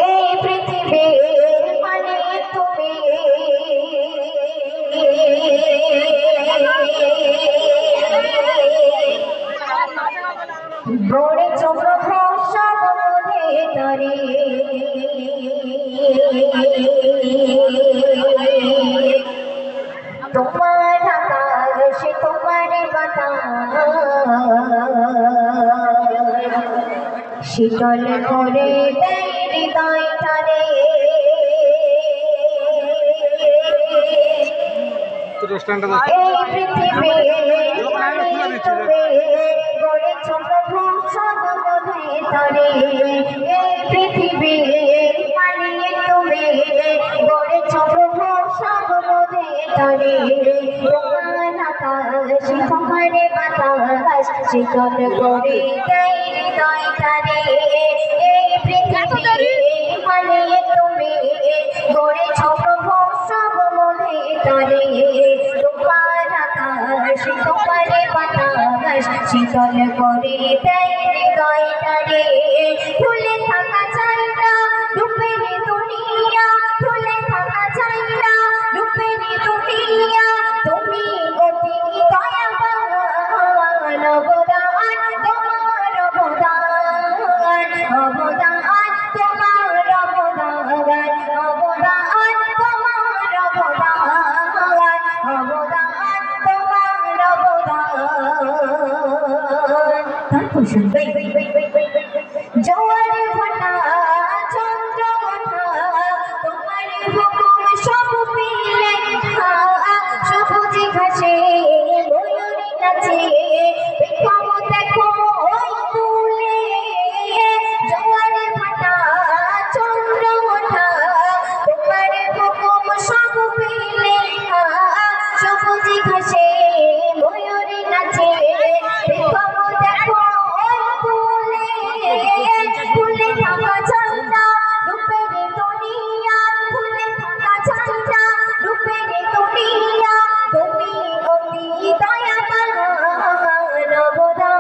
এই পৃথিবীর মানে তুমি গড়েছ প্রভু সর্বদে তরে তোমার আকাশ তোমার বাতাস শীতল করে দেয় হৃদয়টারে এই পৃথিবীর গড়েছ প্রভু সর্বদে তরে এই পৃথিবীর মালিক তুমি গড়েছ প্রভু সর্বদে তরে তোমার আকাশ তোমার বাতাস শীতল করে দেয় হৃদয়টারে এই পৃথিবীর মালিক তুমি গড়েছ প্রভু সর্বদে তরে তোমার আকাশ তোমার বাতাস শীতল করে দেয় হৃদয়টারে ভুলে থাকা যায় না রূপের দুনিয়া ভুলে থাকা যায় না রূপের দুনিয়া তুমি অতি দয়াবান অবদান তোমার অবদান অবদান তোমার অবদান অবদান তোমার অবদান অবদান তোমার অবদান তারপর শুনবেন